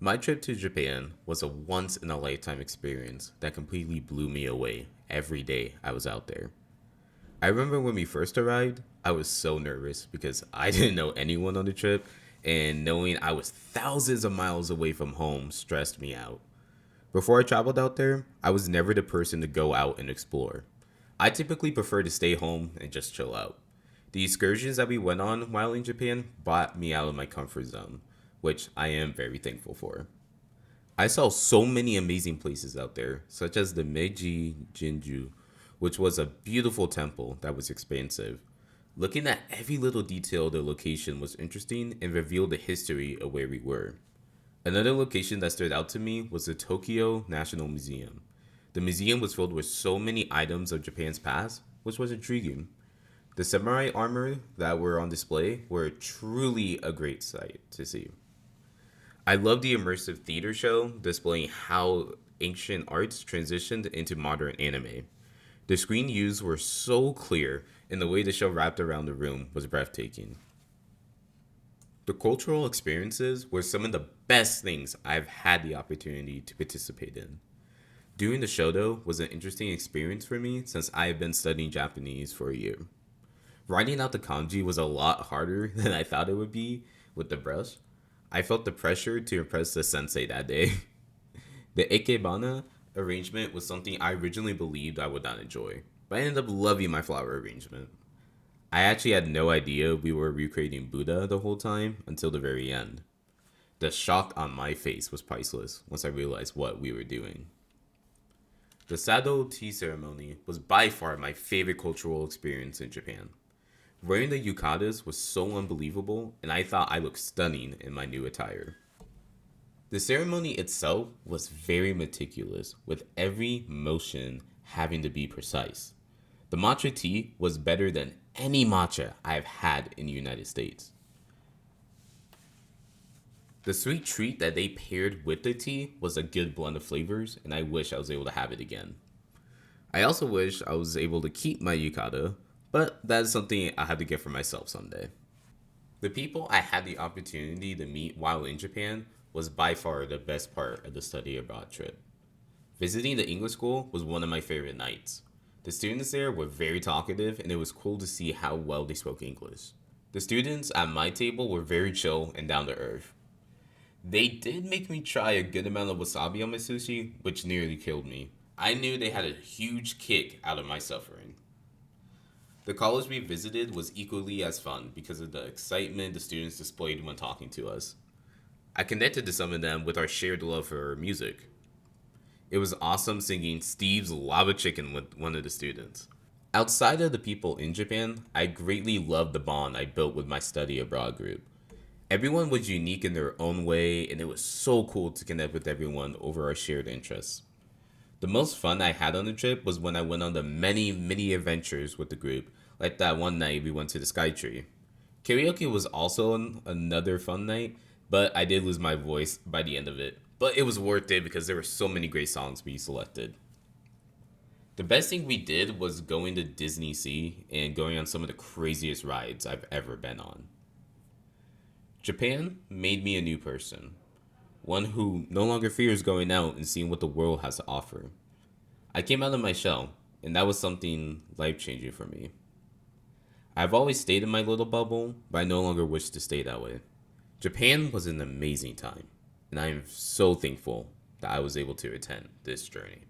My trip to Japan was a once in a lifetime experience that completely blew me away every day I was out there. I remember when we first arrived, I was so nervous because I didn't know anyone on the trip, and knowing I was thousands of miles away from home stressed me out. Before I traveled out there, I was never the person to go out and explore. I typically prefer to stay home and just chill out. The excursions that we went on while in Japan brought me out of my comfort zone, which I am very thankful for. I saw so many amazing places out there, such as the Meiji Jinju, which was a beautiful temple that was expansive. Looking at every little detail of the location was interesting and revealed the history of where we were. Another location that stood out to me was the Tokyo National Museum. The museum was filled with so many items of Japan's past, which was intriguing. The samurai armor that were on display were truly a great sight to see. I love the immersive theater show displaying how ancient arts transitioned into modern anime. The screen used were so clear, and the way the show wrapped around the room was breathtaking. The cultural experiences were some of the best things I've had the opportunity to participate in. Doing the show, though, was an interesting experience for me since I have been studying Japanese for a year. Writing out the kanji was a lot harder than I thought it would be with the brush. I felt the pressure to impress the sensei that day. The ikebana arrangement was something I originally believed I would not enjoy, but I ended up loving my flower arrangement. I actually had no idea we were recreating Buddha the whole time until the very end. The shock on my face was priceless once I realized what we were doing. The Sado tea ceremony was by far my favorite cultural experience in Japan. Wearing the yukatas was so unbelievable, and I thought I looked stunning in my new attire. The ceremony itself was very meticulous, with every motion having to be precise. The matcha tea was better than any matcha I've had in the United States. The sweet treat that they paired with the tea was a good blend of flavors, and I wish I was able to have it again. I also wish I was able to keep my yukata, but that is something I have to get for myself someday. The people I had the opportunity to meet while in Japan was by far the best part of the study abroad trip. Visiting the English school was one of my favorite nights. The students there were very talkative, and it was cool to see how well they spoke English. The students at my table were very chill and down to earth. They did make me try a good amount of wasabi on my sushi, which nearly killed me. I knew they had a huge kick out of my suffering. The college we visited was equally as fun because of the excitement the students displayed when talking to us. I connected to some of them with our shared love for music. It was awesome singing Steve's Lava Chicken with one of the students. Outside of the people in Japan, I greatly loved the bond I built with my study abroad group. Everyone was unique in their own way, and it was so cool to connect with everyone over our shared interests. The most fun I had on the trip was when I went on the many mini adventures with the group, like that one night we went to the Sky Tree. Karaoke was also another fun night, but I did lose my voice by the end of it. But it was worth it because there were so many great songs we selected. The best thing we did was going to Disney Sea and going on some of the craziest rides I've ever been on. Japan made me a new person, one who no longer fears going out and seeing what the world has to offer. I came out of my shell, and that was something life changing for me. I've always stayed in my little bubble, but I no longer wish to stay that way. Japan was an amazing time, and I am so thankful that I was able to attend this journey.